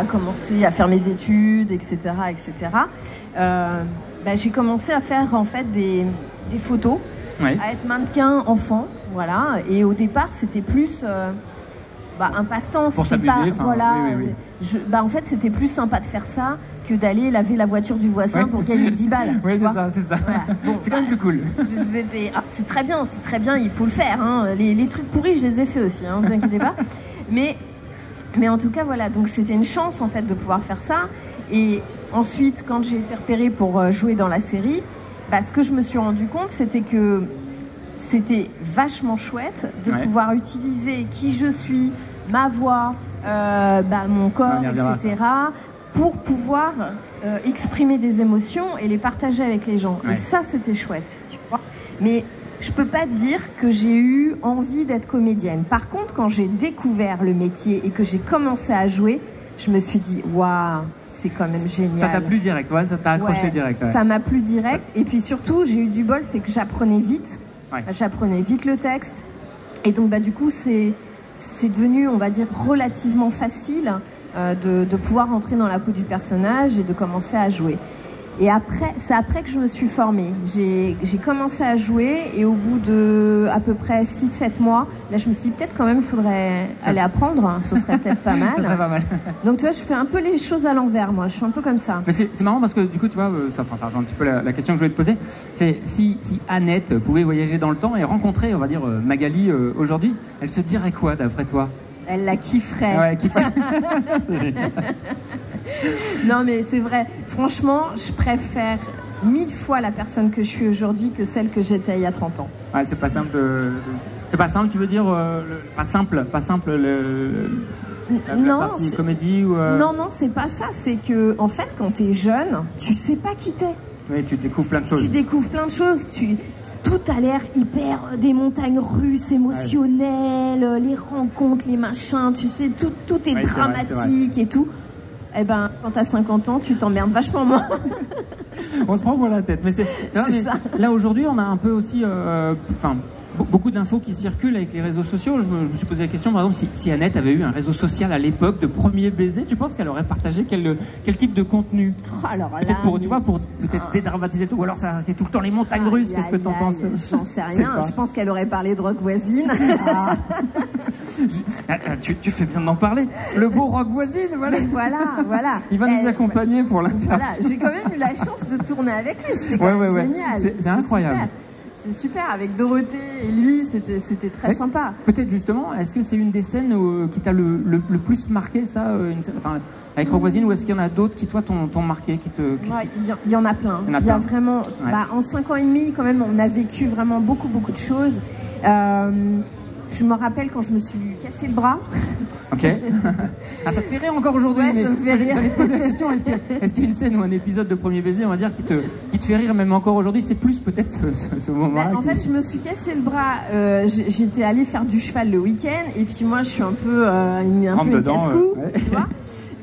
Commencé à faire mes études, etc., etc. J'ai commencé à faire en fait des photos, à être mannequin enfant, voilà. Et au départ, c'était plus un passe-temps. Pour s'amuser, voilà. Oui. En fait, c'était plus sympa de faire ça que d'aller laver la voiture du voisin pour gagner 10 balles. Oui, c'est ça. Voilà. Bon, c'est quand même plus cool. C'est très bien, il faut le faire. Hein. Les trucs pourris, je les ai fait aussi, hein, ne vous inquiétez pas. Mais en tout cas, voilà, donc c'était une chance en fait de pouvoir faire ça. Et ensuite, quand j'ai été repérée pour jouer dans la série, ce que je me suis rendu compte, c'était que c'était vachement chouette de pouvoir utiliser qui je suis, ma voix, mon corps, etc. pour pouvoir exprimer des émotions et les partager avec les gens. Et ça, c'était chouette, tu vois. Mais je peux pas dire que j'ai eu envie d'être comédienne. Par contre, quand j'ai découvert le métier et que j'ai commencé à jouer, je me suis dit, waouh, c'est quand même génial. Ça t'a plu direct, ça t'a accroché direct. Ça m'a plu direct. Et puis surtout, j'ai eu du bol, c'est que j'apprenais vite. J'apprenais vite le texte. Et donc, du coup, c'est devenu, on va dire, relativement facile de pouvoir entrer dans la peau du personnage et de commencer à jouer. Et après, c'est après que je me suis formée. J'ai commencé à jouer et au bout de à peu près 6-7 mois, là je me suis dit peut-être quand même il faudrait aller apprendre, ce serait peut-être pas mal. Ça serait pas mal. Donc tu vois, je fais un peu les choses à l'envers, moi, je suis un peu comme ça. Mais c'est marrant parce que du coup, tu vois, ça rejoint un petit peu la question que je voulais te poser, c'est si Annette pouvait voyager dans le temps et rencontrer, on va dire, Magali aujourd'hui, elle se dirait quoi d'après toi? Elle la kifferait. Ouais, elle kifferait. C'est génial. Non mais c'est vrai, franchement, je préfère 1000 fois la personne que je suis aujourd'hui que celle que j'étais il y a 30 ans. Ouais, c'est pas simple. C'est pas simple, tu veux dire pas simple la partie comédie ou Non, c'est pas ça, c'est que en fait quand t'es jeune, tu sais pas qui t'es. Oui, tu découvres plein de choses. Tu découvres plein de choses. Tout a l'air hyper des montagnes russes, émotionnelles, les rencontres, les machins, tu sais, tout est dramatique et tout. Eh ben, quand t'as 50 ans, tu t'emmerdes vachement moins. On se prend pour la tête. Mais c'est ça. Là, aujourd'hui, on a un peu aussi... beaucoup d'infos qui circulent avec les réseaux sociaux. Je me suis posé la question, par exemple, si Annette avait eu un réseau social à l'époque de premier baiser, tu penses qu'elle aurait partagé quel type de contenu? Peut-être pour, tu vois, pour peut-être dédramatiser tout, ou alors ça c'était tout le temps les montagnes russes. Qu'est-ce que t'en penses? J'en sais rien. Je pense qu'elle aurait parlé de rock voisine. Tu fais bien d'en parler. Le beau rock voisine, voilà. Voilà. Il va nous accompagner pour l'interview. Voilà, j'ai quand même eu la chance de tourner avec lui. C'était quand même génial. C'est incroyable. Super. C'est super, avec Dorothée et lui, c'était très sympa. Peut-être justement, est-ce que c'est une des scènes qui t'a le plus marqué, ça, avec Rock Voisine, ou est-ce qu'il y en a d'autres qui, toi, t'ont marqué Il y en a plein. Il y a vraiment... en 5 ans et demi, quand même, on a vécu vraiment beaucoup de choses. Je me rappelle quand je me suis cassé le bras. Ok. Ça te fait rire encore aujourd'hui? Ouais, ça me fait rire. J'allais te poser la question, est-ce qu'il y a une scène ou un épisode de Premier Baiser, on va dire, qui te fait rire même encore aujourd'hui? C'est plus peut-être ce moment-là. En fait, je me suis cassé le bras. J'étais allée faire du cheval le week-end. Et puis moi, je suis un peu une casse-cou, tu vois.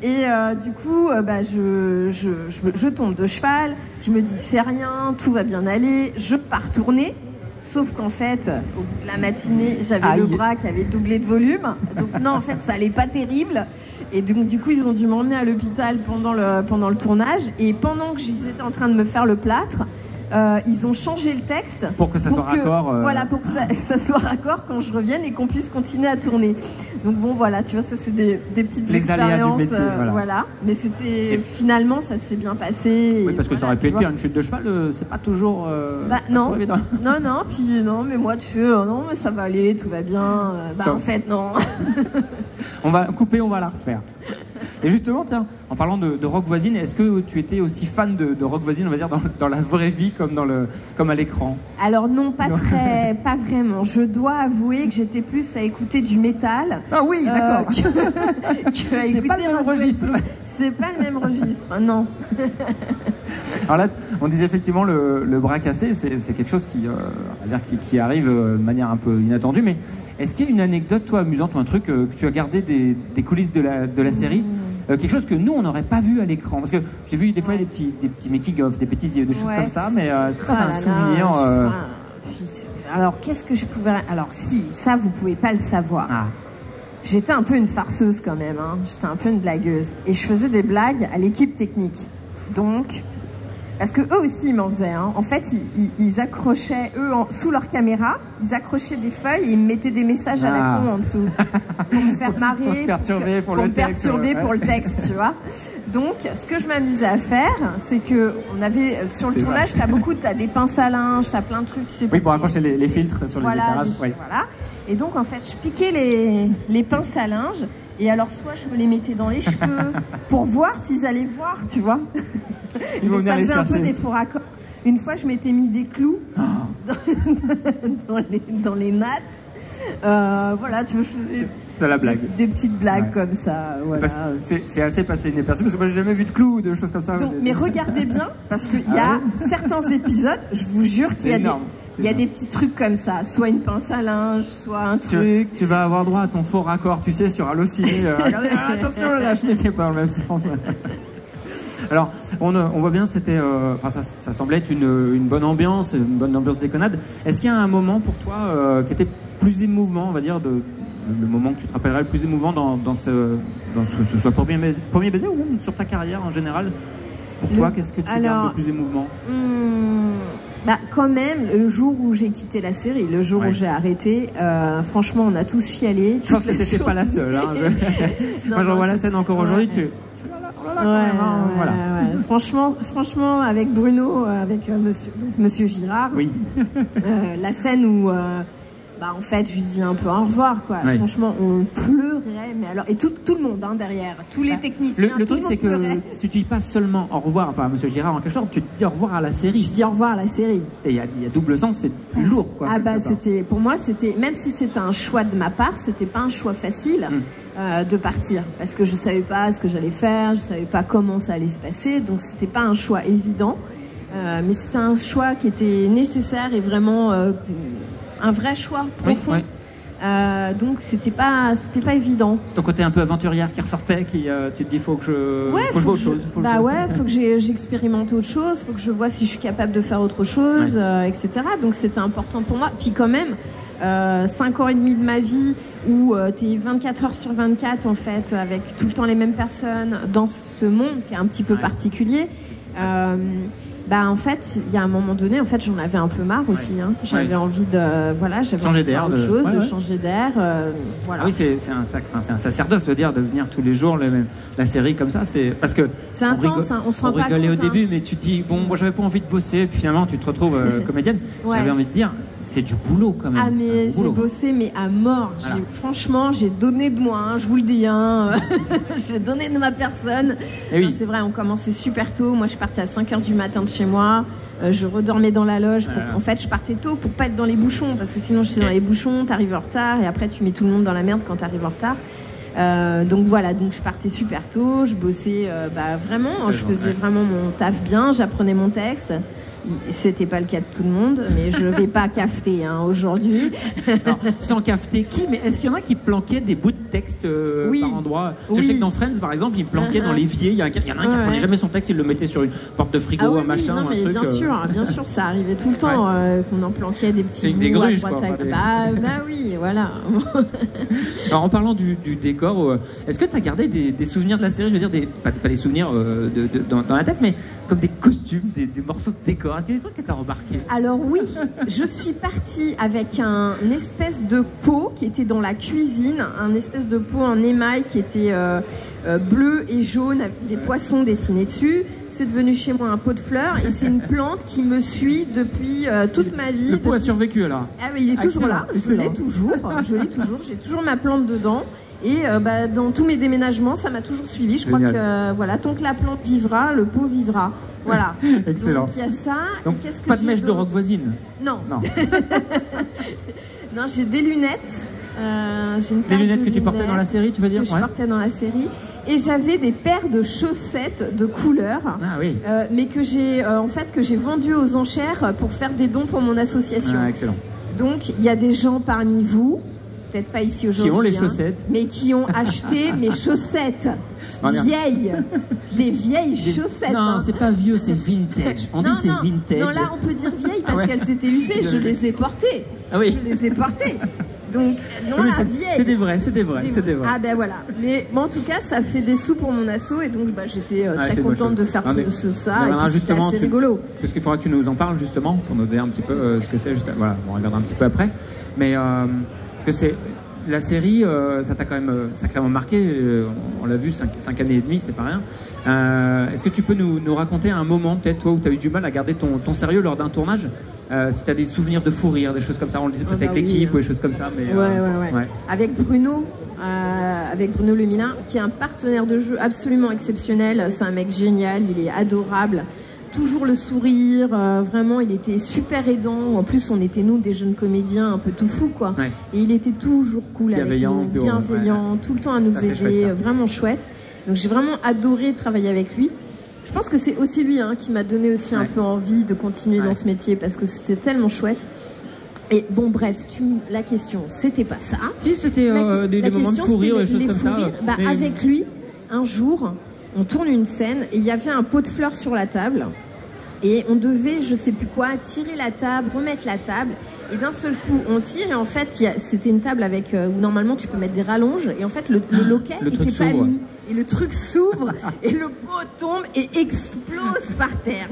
Et du coup, je tombe de cheval. Je me dis, c'est rien, tout va bien aller. Je pars tourner. Sauf qu'en fait, au bout de la matinée, j'avais le bras qui avait doublé de volume. Donc non, en fait, ça allait pas terrible. Et donc, du coup, ils ont dû m'emmener à l'hôpital pendant le tournage. Et pendant que j'étais en train de me faire le plâtre, ils ont changé le texte. Pour que ça soit raccord. Voilà, pour que ça soit raccord quand je revienne et qu'on puisse continuer à tourner. Donc bon, voilà, tu vois, ça c'est des petites expériences. Les aléas du métier, voilà. Mais finalement, ça s'est bien passé. Oui, parce que ça aurait pu être pire. Une chute de cheval, c'est pas toujours... non, mais moi, tu sais, non, mais ça va aller, tout va bien. En fait, non. On va couper, on va la refaire. Et justement, tiens, en parlant de Rock Voisine, est-ce que tu étais aussi fan de Rock Voisine, on va dire, dans la vraie vie comme à l'écran? Alors non, pas vraiment. Je dois avouer que j'étais plus à écouter du métal. Ah oui, d'accord. C'est pas le même registre. C'est pas le même registre, non. Alors là, on disait effectivement le bras cassé, c'est quelque chose qui arrive de manière un peu inattendue. Mais est-ce qu'il y a une anecdote, toi, amusante, ou un truc que tu as gardé des coulisses de la série, quelque chose que nous, on n'aurait pas vu à l'écran? Parce que j'ai vu des fois des petits making-of, des choses comme ça, mais est-ce que tu as un souvenir Alors, qu'est-ce que je pouvais... Alors, si, ça, vous pouvez pas le savoir. j'étais un peu une farceuse quand même, hein. J'étais un peu une blagueuse. Et je faisais des blagues à l'équipe technique. Donc, parce que eux aussi ils m'en faisaient, hein. En fait, ils accrochaient, sous leur caméra, ils accrochaient des feuilles et ils me mettaient des messages à la con en dessous. Pour me faire marrer, pour me perturber pour le texte. Pour le texte, tu vois. Donc, ce que je m'amusais à faire, c'est que on avait, sur le tournage, t'as des pinces à linge, t'as plein de trucs, tu sais. Oui, pour accrocher les filtres sur les éclairages. Oui. Voilà. Et donc, en fait, je piquais les pinces à linge. Et alors, soit je me les mettais dans les cheveux pour voir s'ils allaient voir, tu vois. Ils vont venir les chercher. Ça faisait un peu des faux raccords. Une fois, je m'étais mis des clous dans les nattes. Voilà, tu vois, je faisais la blague. Des petites blagues comme ça. Voilà. C'est assez passé inaperçu parce que moi, j'ai jamais vu de clous ou de choses comme ça. Donc, mais regardez bien, parce qu'il y a certains épisodes, je vous jure qu'il y a il y a des petits trucs comme ça, soit une pince à linge, soit un truc. Tu vas avoir droit à ton faux raccord, tu sais, sur Allociné. Regardez, attention, là, je ne sais pas dans le même sens. Alors, on voit bien, c'était, ça semblait être une bonne ambiance déconnade. Est-ce qu'il y a un moment pour toi qui était plus émouvant, on va dire, le moment que tu te rappellerais le plus émouvant dans ce soit premier baiser ou même sur ta carrière en général? Pour toi, qu'est-ce que tu gardes le plus émouvant? Bah, quand même, le jour où j'ai quitté la série, le jour où j'ai arrêté, franchement, on a tous chialé. Je pense que t'étais pas la seule. Hein. Moi, j'en vois la scène encore aujourd'hui. Voilà. Franchement, avec Bruno, avec Monsieur Girard, la scène où, en fait, je lui dis un peu au revoir, quoi. Oui. Franchement, on pleurait, mais alors, et tout le monde, hein, derrière, tous les techniciens. Le truc, c'est que si tu dis pas seulement au revoir, enfin, Monsieur Girard, en quelque sorte, tu te dis au revoir à la série. Je dis au revoir à la série. Il y a double sens, c'est plus lourd, quoi. Ah, bah, pour moi, même si c'était un choix de ma part, c'était pas un choix facile. De partir, parce que je savais pas ce que j'allais faire, je savais pas comment ça allait se passer, donc c'était pas un choix évident, mais c'était un choix qui était nécessaire et vraiment un vrai choix profond. Oui. Donc c'était pas évident. C'est ton côté un peu aventurière qui ressortait, tu te dis faut que je vois autre chose. Faut que j'expérimente autre chose, faut que je vois si je suis capable de faire autre chose, etc. Donc c'était important pour moi. Puis quand même, 5 ans et demi de ma vie où tu es 24 heures sur 24 en fait, avec tout le temps les mêmes personnes dans ce monde qui est un petit peu particulier. En fait, il y a un moment donné, en fait, j'en avais un peu marre aussi. Hein. J'avais envie de, changer d'air, changer d'air. Voilà. Ah oui, c'est un sacerdoce, veut dire, de venir tous les jours la série comme ça. C'est parce que c'est intense. On se rend pas compte. On rigolait au début, mais tu te dis bon, moi, j'avais pas envie de bosser. Puis finalement, tu te retrouves comédienne. J'avais envie de dire, c'est du boulot quand même. Ah mais j'ai bossé mais à mort. Voilà. Franchement, j'ai donné de moi. Hein, je vous le dis. Hein. J'ai donné de ma personne. C'est vrai, on commençait super tôt. Moi, je partais à 5 h du matin de chez moi. Je redormais dans la loge. En fait, je partais tôt pour pas être dans les bouchons, parce que sinon, je suis dans les bouchons, t'arrives en retard, et après, tu mets tout le monde dans la merde quand t'arrives en retard. Donc voilà, donc je partais super tôt, je bossais vraiment, je faisais vraiment mon taf bien, j'apprenais mon texte. C'était pas le cas de tout le monde, mais je vais pas cafeter aujourd'hui. Sans cafeter qui? Mais est-ce qu'il y en a qui planquaient des bouts de texte par endroits? Je sais que dans Friends, par exemple, ils planquaient dans l'évier. Il y en a un qui prenait jamais son texte, il le mettait sur une porte de frigo, un machin, un truc. Bien sûr, ça arrivait tout le temps qu'on en planquait des petits bouts des gruges, à droite à gauche. Oui, voilà. Alors en parlant du décor, est-ce que tu as gardé des souvenirs de la série? Je veux dire, pas des souvenirs dans la tête, mais comme des costumes, des morceaux de décor. Est-ce qu'il y a des trucs que tu as remarqué? Alors oui, je suis partie avec une espèce de pot qui était dans la cuisine, un espèce de pot en émail qui était bleu et jaune avec des poissons dessinés dessus. C'est devenu chez moi un pot de fleurs et c'est une plante qui me suit depuis toute ma vie. Le pot a survécu alors? Ah oui, il est toujours là, je l'ai toujours, j'ai toujours ma plante dedans. Et dans tous mes déménagements, ça m'a toujours suivi. Je crois que tant que la plante vivra, le pot vivra. Voilà. Excellent. Donc il y a ça. Donc, pas de mèche de rock voisine? Non. Non, j'ai des lunettes. Les lunettes que tu portais dans la série, tu veux dire? Que je portais dans la série. Et j'avais des paires de chaussettes de couleur, mais que j'ai vendues aux enchères pour faire des dons pour mon association. Ah, excellent. Donc il y a des gens parmi vous, peut-être pas ici aujourd'hui, qui ont les chaussettes, mais qui ont acheté mes chaussettes vieilles, des vieilles chaussettes. Non, c'est pas vieux, c'est vintage. On dit c'est vintage. Non, là on peut dire vieilles parce qu'elles s'étaient usées. Je les ai portées. Ah oui. Je les ai portées. Donc, non, oui, la vieille. C'est des vrais. Ah ben voilà. Mais bon, en tout cas, ça fait des sous pour mon asso et donc j'étais très contente de faire ça. Et puis c'était assez rigolo. Parce qu'il faudra que tu nous en parles justement pour nous dire un petit peu ce que c'est. Voilà, on regardera un petit peu après. Mais parce que c'est la série, ça t'a quand même sacrément marqué. On l'a vu, 5 années et demie, c'est pas rien. Est-ce que tu peux nous raconter un moment, peut-être toi, où tu as eu du mal à garder ton sérieux lors d'un tournage, si tu as des souvenirs de fou rire, des choses comme ça, on le disait peut-être avec l'équipe ou des choses comme ça. Mais, ouais. Avec Bruno Lemilin, qui est un partenaire de jeu absolument exceptionnel. C'est un mec génial, il est adorable. Toujours le sourire, vraiment il était super aidant. En plus on était nous des jeunes comédiens un peu tout fous quoi. Ouais. Et il était toujours cool avec nous, bienveillant, tout le temps à nous aider, chouette, vraiment chouette. Donc j'ai vraiment adoré travailler avec lui. Je pense que c'est aussi lui qui m'a donné aussi un peu envie de continuer dans ce métier parce que c'était tellement chouette. Et bon bref, la question c'était pas ça. Si c'était des moments de fou rire, des choses comme ça. Mais... Avec lui, un jour, on tourne une scène et il y avait un pot de fleurs sur la table. Et on devait, je sais plus quoi, tirer la table, remettre la table. Et d'un seul coup, on tire. Et en fait, c'était une table avec où normalement tu peux mettre des rallonges. Et en fait, le loquet n'était pas mis. Et le truc s'ouvre. Et le pot tombe et explose par terre.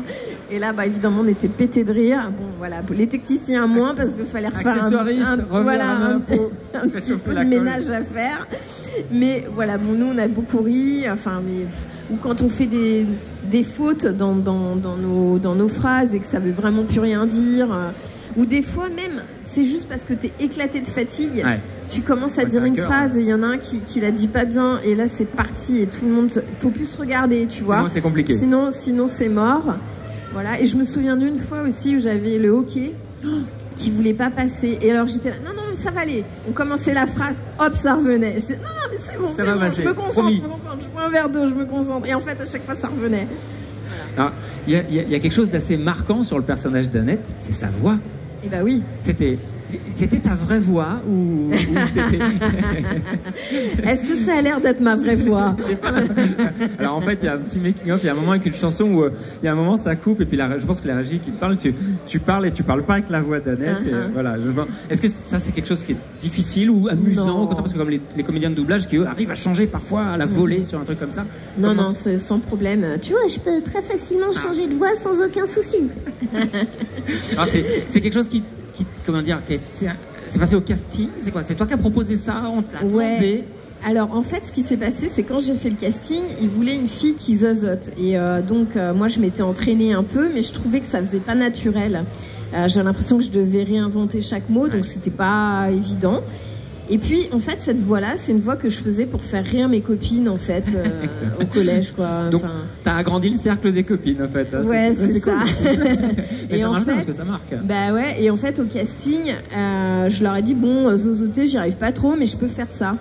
Et là, évidemment, on était pété de rire. Bon, voilà, les techniciens moins parce qu'il fallait refaire un petit peu de ménage à faire. Mais voilà, bon, nous, on a beaucoup ri. Enfin, ou quand on fait des fautes dans nos phrases et que ça veut vraiment plus rien dire. Ou des fois même, c'est juste parce que t'es éclaté de fatigue, tu commences à dire une phrase et il y en a un qui la dit pas bien et là c'est parti et tout le monde, faut plus se regarder, tu vois. Sinon c'est compliqué. Sinon c'est mort. Voilà. Et je me souviens d'une fois aussi où j'avais le hockey qui voulait pas passer et alors j'étais là, non mais ça va aller. On commençait la phrase, hop ça revenait. Je disais non mais c'est bon, je me concentre, je prends un verre d'eau, je me concentre et en fait à chaque fois ça revenait. Alors il y a quelque chose d'assez marquant sur le personnage d'Annette, c'est sa voix. Eh ben oui. C'était ta vraie voix ou c'était... Est-ce que ça a l'air d'être ma vraie voix? Alors en fait, il y a un petit making-of, il y a un moment avec une chanson où il y a un moment ça coupe et puis je pense que la régie qui te parle, tu parles et tu parles pas avec la voix d'Annette. Voilà. Est-ce que ça c'est quelque chose qui est difficile ou amusant parce que comme les comédiens de doublage qui eux arrivent à changer parfois, à la voler sur un truc comme ça? Non, c'est sans problème. Tu vois, je peux très facilement changer de voix sans aucun souci. Alors c'est quelque chose qui comment dire, c'est passé au casting, c'est quoi? C'est toi qui as proposé ça? On te l'a demandé? Alors en fait ce qui s'est passé c'est quand j'ai fait le casting, ils voulaient une fille qui zozote et donc moi je m'étais entraînée un peu mais je trouvais que ça faisait pas naturel. J'ai l'impression que je devais réinventer chaque mot donc c'était pas évident. Et puis en fait cette voix là c'est une voix que je faisais pour faire rire mes copines en fait au collège quoi. Donc t'as agrandi le cercle des copines en fait. Ouais c'est ça. Et ça marche bien parce que ça marque. Bah ouais et en fait au casting je leur ai dit bon zozoter j'y arrive pas trop mais je peux faire ça.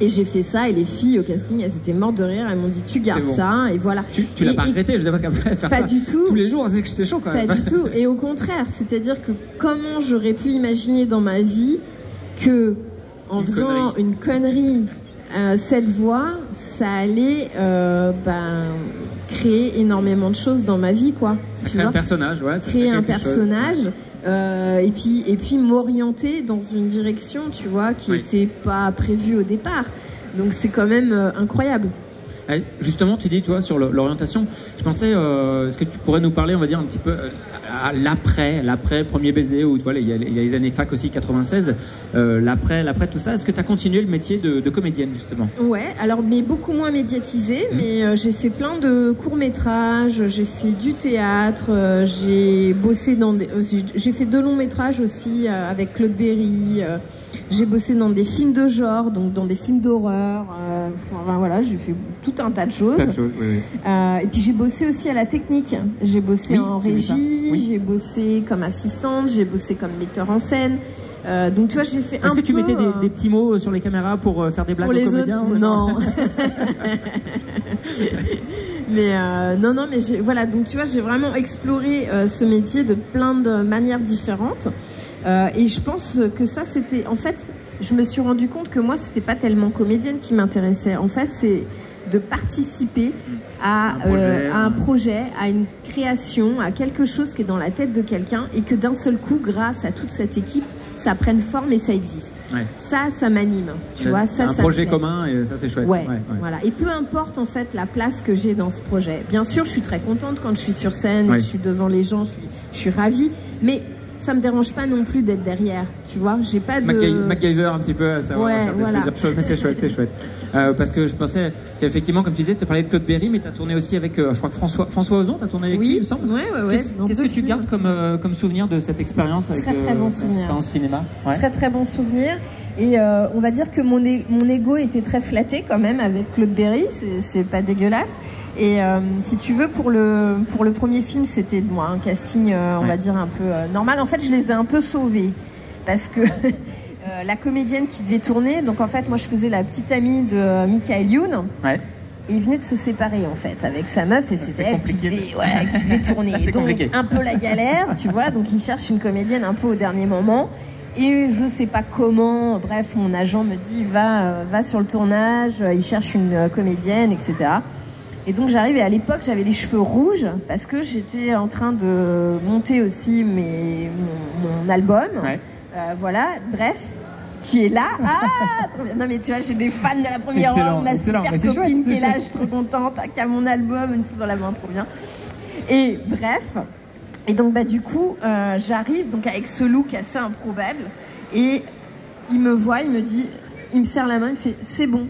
Et j'ai fait ça et les filles au casting elles étaient mortes de rire, elles m'ont dit tu gardes ça et voilà. Tu l'as pas regretté, je veux dire parce qu'après faire ça du tout. Tous les jours c'est que c'était chaud quand même. Pas du tout et au contraire c'est-à-dire que comment j'aurais pu imaginer dans ma vie que en faisant une connerie, cette voix, ça allait créer énormément de choses dans ma vie, quoi. Créer un personnage, ouais. Créer un personnage, et puis m'orienter dans une direction, tu vois, qui n'était pas prévue au départ. Donc c'est quand même incroyable. Justement, tu dis, toi, sur l'orientation, je pensais, est-ce que tu pourrais nous parler, on va dire, un petit peu à l'après premier baiser, où tu vois, il y a les années fac aussi, 96, l'après tout ça. Est-ce que tu as continué le métier de comédienne, justement? Ouais, alors, mais beaucoup moins médiatisé, mais j'ai fait plein de courts-métrages, j'ai fait du théâtre, j'ai bossé j'ai fait 2 longs-métrages aussi avec Claude Berry, j'ai bossé dans des films de genre, donc dans des films d'horreur, enfin voilà, j'ai fait tout un tas de choses. Et puis j'ai bossé aussi à la technique, j'ai bossé en régie, j'ai bossé comme assistante, j'ai bossé comme metteur en scène. Donc tu vois, j'ai fait un peu... Est-ce que tu mettais des petits mots sur les caméras pour faire des blagues aux comédiens? Non. Mais non, mais voilà, donc tu vois, j'ai vraiment exploré ce métier de plein de manières différentes. Et je pense que ça, c'était... En fait, je me suis rendu compte que moi, c'était pas tellement comédienne qui m'intéressait. En fait, c'est de participer à un projet, à une création, à quelque chose qui est dans la tête de quelqu'un et que d'un seul coup, grâce à toute cette équipe, ça prenne forme et ça existe. Ouais. Ça m'anime. Tu vois, ça, un projet commun et ça, c'est chouette. Ouais, voilà. Et peu importe en fait la place que j'ai dans ce projet. Bien sûr, je suis très contente quand je suis sur scène, et que je suis devant les gens, je suis ravie. Mais ça me dérange pas non plus d'être derrière, tu vois. J'ai pas de MacGyver un petit peu à savoir faire plusieurs choses, mais c'est chouette, c'est chouette. Parce que je pensais, effectivement, comme tu disais, tu parlais de Claude Berry, mais tu as tourné aussi avec, je crois que François Ozon, tu as tourné avec lui, il me semble. Ouais. Qu'est-ce que tu gardes comme souvenir de cette expérience avec très bon souvenir. Cinéma? Très bon souvenir. Et on va dire que mon ego était très flatté quand même avec Claude Berry, c'est pas dégueulasse. Et si tu veux, pour le premier film, c'était moi un casting, on va dire, un peu normal. En fait, je les ai un peu sauvés parce que la comédienne qui devait tourner, donc en fait, moi, je faisais la petite amie de Michael Youn. Ouais. Et il venait de se séparer, en fait, avec sa meuf, et c'était elle qui devait tourner. Donc, compliqué. Un peu la galère, tu vois. Donc, il cherche une comédienne un peu au dernier moment. Et je sais pas comment, bref, mon agent me dit, va sur le tournage, il cherche une comédienne, etc. Et donc j'arrive, et à l'époque j'avais les cheveux rouges parce que j'étais en train de monter aussi mon album. Ouais. Voilà, bref, qui est là. Ah, non mais tu vois, j'ai des fans de la première heure, ma super copine qui est là, je suis trop contente, qui a mon album, une truc dans la main, trop bien. Et bref, et donc bah du coup j'arrive donc avec ce look assez improbable, et il me voit, il me dit... Il me serre la main, il me fait « c'est bon ».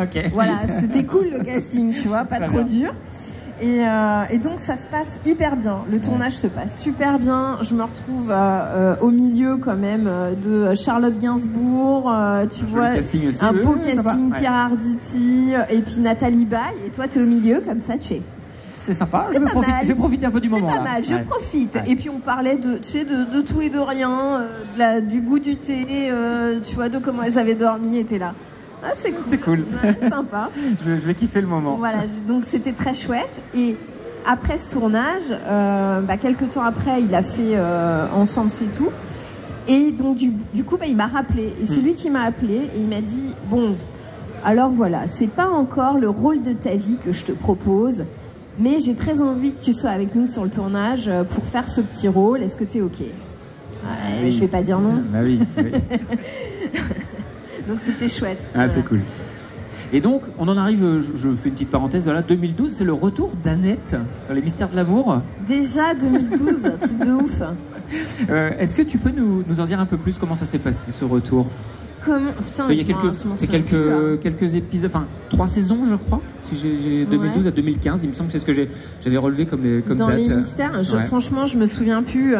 Okay. Voilà, c'était cool le casting, tu vois, pas trop dur. Et donc ça se passe hyper bien. Le tournage se passe super bien. Je me retrouve au milieu quand même de Charlotte Gainsbourg, tu vois, un beau casting, Pierre Arditi, et puis Nathalie Baye. Et toi, t'es au milieu, comme ça, tu fais... C'est sympa, je vais profiter un peu du moment. C'est pas mal, je profite. Ouais. Et puis on parlait de tout et de rien, du goût du thé, tu vois, de comment elles avaient dormi, et t'es là. Ah, c'est cool. C'est cool. Ouais, sympa. je vais kiffer le moment. Voilà, donc c'était très chouette. Et après ce tournage, quelques temps après, il a fait Ensemble c'est tout. Et donc du coup, il m'a rappelé. Et c'est lui qui m'a appelé et il m'a dit, bon, alors voilà, c'est pas encore le rôle de ta vie que je te propose. Mais j'ai très envie que tu sois avec nous sur le tournage pour faire ce petit rôle. Est-ce que tu es OK? Oui. Je vais pas dire non. Bah oui. Donc c'était chouette. Ah, c'est cool. Et donc, on en arrive, je fais une petite parenthèse, voilà, 2012, c'est le retour d'Annette dans Les Mystères de l'amour. Déjà 2012, truc de ouf. Est-ce que tu peux nous en dire un peu plus comment ça s'est passé, ce retour? Putain, il y a quelques épisodes, enfin 3 saisons je crois, si j'ai 2012 à 2015, il me semble que c'est ce que j'avais relevé comme dans date. Les Mystères, franchement je me souviens plus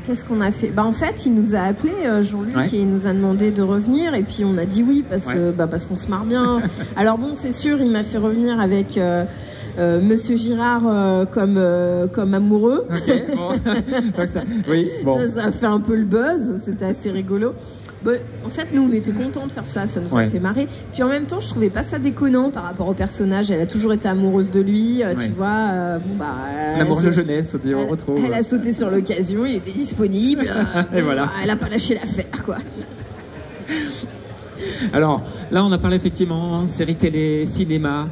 qu'est-ce qu'on a fait. En fait il nous a appelé Jean-Luc et il nous a demandé de revenir et puis on a dit oui parce qu'on se marre bien. Alors bon, c'est sûr, il m'a fait revenir avec Monsieur Girard comme amoureux. Okay, bon. Ça a fait un peu le buzz, c'était assez rigolo. En fait, nous, on était contents de faire ça, ça nous a fait marrer. Puis en même temps, je trouvais pas ça déconnant par rapport au personnage. Elle a toujours été amoureuse de lui, tu vois. L'amour de jeunesse, on retrouve. Elle a sauté sur l'occasion, il était disponible. Et voilà. Elle a pas lâché l'affaire, quoi. Alors, là, on a parlé effectivement séries télé, cinéma.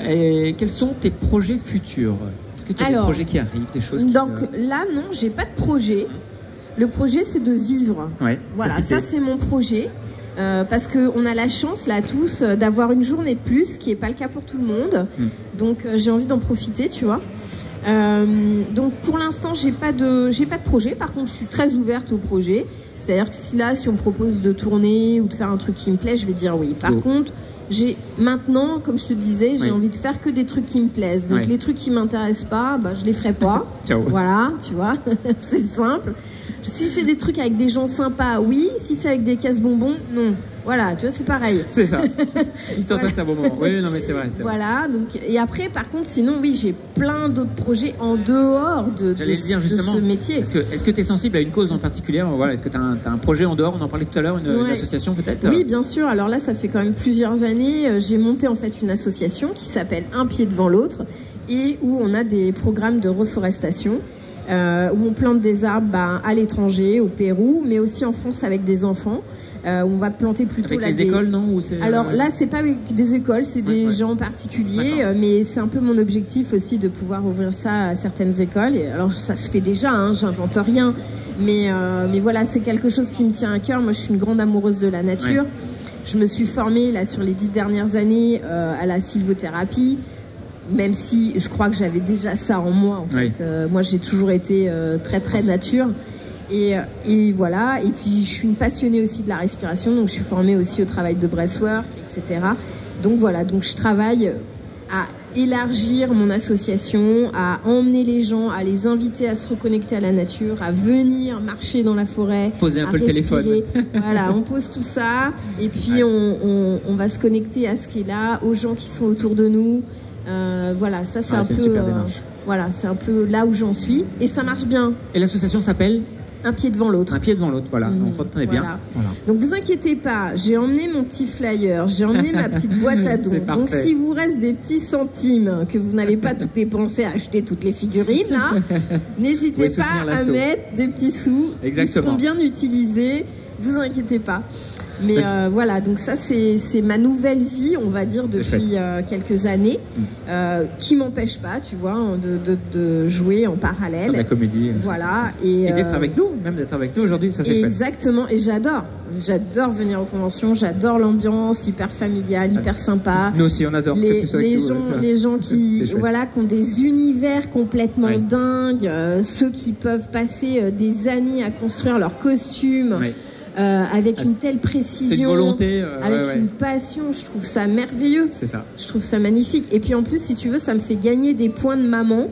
Et quels sont tes projets futurs? Est-ce que tu as des projets qui arrivent, des choses qui... Donc là, non, j'ai pas de projet. Le projet, c'est de vivre. Ouais, voilà, ça c'est mon projet. Parce qu'on a la chance, là, tous, d'avoir une journée de plus, ce qui n'est pas le cas pour tout le monde. Donc, j'ai envie d'en profiter, tu vois. Donc, pour l'instant, j'ai pas de projet. Par contre, je suis très ouverte au projet. C'est-à-dire que si on me propose de tourner ou de faire un truc qui me plaît, je vais dire oui. Par contre, maintenant, comme je te disais, j'ai envie de faire que des trucs qui me plaisent. Donc, les trucs qui m'intéressent pas, je les ferai pas. Ciao. Voilà, tu vois, c'est simple. Si c'est des trucs avec des gens sympas, oui. Si c'est avec des casse-bonbons, non. Voilà, tu vois, c'est pareil. C'est ça. Histoire de passer un bon moment. Oui, non, mais c'est vrai. Voilà, donc, et après, par contre, sinon, oui, j'ai plein d'autres projets en dehors de ce métier. Est-ce que tu es sensible à une cause en particulier? Voilà, est-ce que tu as un projet en dehors? On en parlait tout à l'heure, une association peut-être? Oui, bien sûr. Alors là, ça fait quand même plusieurs années. J'ai monté en fait une association qui s'appelle Un pied devant l'autre et où on a des programmes de reforestation. Où on plante des arbres à l'étranger, au Pérou, mais aussi en France avec des enfants. On va planter plutôt avec les écoles, non? Ou alors là, c'est pas avec des écoles, c'est des gens particuliers, mais c'est un peu mon objectif aussi de pouvoir ouvrir ça à certaines écoles. Et alors ça se fait déjà, hein, j'invente rien, mais voilà, c'est quelque chose qui me tient à cœur. Moi, je suis une grande amoureuse de la nature. Je me suis formée là sur les 10 dernières années à la sylvothérapie, même si je crois que j'avais déjà ça en moi. En fait, moi, j'ai toujours été très nature. Et voilà, et puis je suis une passionnée aussi de la respiration, donc je suis formée aussi au travail de breathwork, etc. Donc voilà, donc je travaille à élargir mon association, à emmener les gens, à les inviter à se reconnecter à la nature, à venir marcher dans la forêt, poser un peu le téléphone. Voilà, on pose tout ça, et puis on va se connecter à ce qui est là, aux gens qui sont autour de nous. Voilà, ça c'est un peu, voilà, c'est un peu là où j'en suis, et ça marche bien. Et l'association s'appelle Un pied devant l'autre. Un pied devant l'autre, voilà. On retenait bien. Voilà. Donc vous inquiétez pas, j'ai emmené mon petit flyer, j'ai emmené ma petite boîte à dons. Donc si vous reste des petits centimes que vous n'avez pas tout dépensé à acheter toutes les figurines, là, n'hésitez pas à mettre des petits sous. Exactement. Ils seront bien utilisés, vous inquiétez pas. Mais voilà, donc ça c'est ma nouvelle vie, on va dire, depuis quelques années, qui m'empêche pas, tu vois, de jouer en parallèle. Comme la comédie. Voilà. Et d'être avec nous, même d'être avec nous aujourd'hui, ça c'est chouette. Exactement, et j'adore venir aux conventions, j'adore l'ambiance hyper familiale, hyper sympa. Nous aussi on adore que tu sois avec nous. Les gens qui ont des univers complètement dingues, ceux qui peuvent passer des années à construire leurs costumes. Avec une telle précision, une volonté, avec une passion, je trouve ça merveilleux. C'est ça. Je trouve ça magnifique. Et puis en plus, si tu veux, ça me fait gagner des points de maman,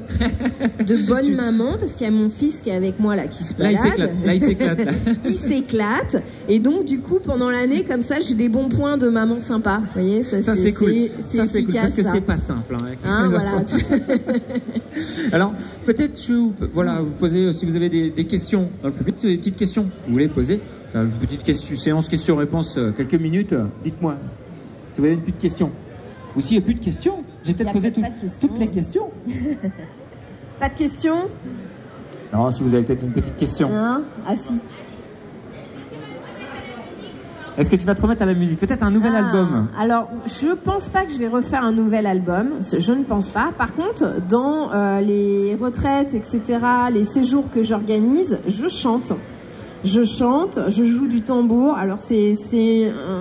de bonne maman, parce qu'il y a mon fils qui est avec moi là, qui se balade. Là, il s'éclate. Il s'éclate. Et donc, du coup, pendant l'année, comme ça, j'ai des bons points de maman sympa. Vous voyez, ça c'est cool. Ça c'est cool parce que c'est pas simple. Voilà. Alors, peut-être vous poser, si vous avez des questions dans le public, des petites questions, vous voulez poser. Enfin, une petite séance questions-réponses, quelques minutes. Dites-moi si vous avez une petite question. Ou s'il n'y a plus de questions, j'ai peut-être posé toutes les questions. Pas de questions? Non, si vous avez peut-être une petite question. Ah si. Est-ce que tu vas te remettre à la musique? Peut-être un nouvel album? Alors, je pense pas que je vais refaire un nouvel album. Je ne pense pas. Par contre, dans les retraites, etc., les séjours que j'organise, je chante. Je chante, je joue du tambour. Alors c'est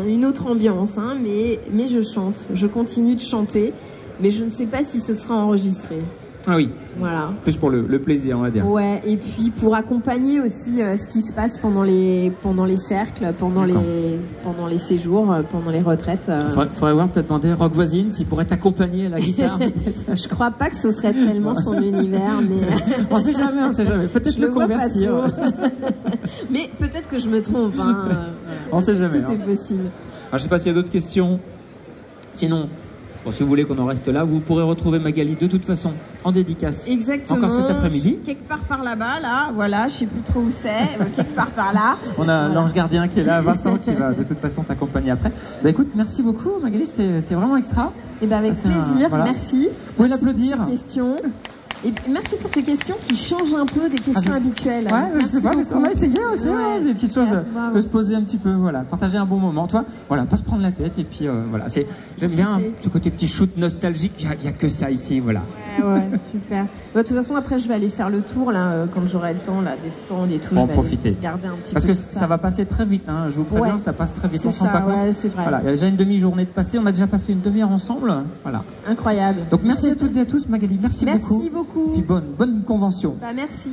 une autre ambiance, hein, mais je chante. Je continue de chanter, mais je ne sais pas si ce sera enregistré. Ah oui. Voilà. Plus pour le plaisir, on va dire. Ouais, et puis pour accompagner aussi ce qui se passe pendant les cercles, pendant les séjours, pendant les retraites. Faudrait voir, peut-être demander Rock Voisine s'il pourrait t'accompagner à la guitare. Je crois pas que ce serait tellement son univers, mais on sait jamais. Peut-être le convertir. Mais peut-être que je me trompe. Hein. On sait jamais. Tout est possible. Alors, je sais pas s'il y a d'autres questions. Sinon, bon, si vous voulez qu'on en reste là, vous pourrez retrouver Magali de toute façon en dédicace. Exactement. Encore cet après-midi. Quelque part par là-bas, là, voilà, je sais plus trop où c'est, quelque part par là. On a l'ange gardien qui est là, Vincent, qui va de toute façon t'accompagner après. Bah écoute, merci beaucoup Magali, c'était vraiment extra. Et ben avec plaisir, merci. Vous pouvez l'applaudir. Et merci pour tes questions qui changent un peu des questions habituelles. Ouais, je sais pas, on a essayé aussi, des petites choses, de se poser un petit peu, voilà, partager un bon moment. Toi, voilà, pas se prendre la tête, et puis voilà, j'aime bien ce côté petit shoot nostalgique, il n'y a que ça ici, voilà. Ouais, super. De toute façon, après, je vais aller faire le tour, là, quand j'aurai le temps, là, des stands et tout. Pour en profiter. Garder un petit Parce peu que ça va passer très vite, hein, je vous préviens, ça passe très vite, on se rend pas compte. Ouais, c'est vrai. Voilà, il y a déjà une demi-journée de passé, on a déjà passé une demi-heure ensemble, voilà. Incroyable. Donc merci à toutes et à tous, Magali, merci beaucoup. Merci beaucoup. Puis bonne convention. Bah merci.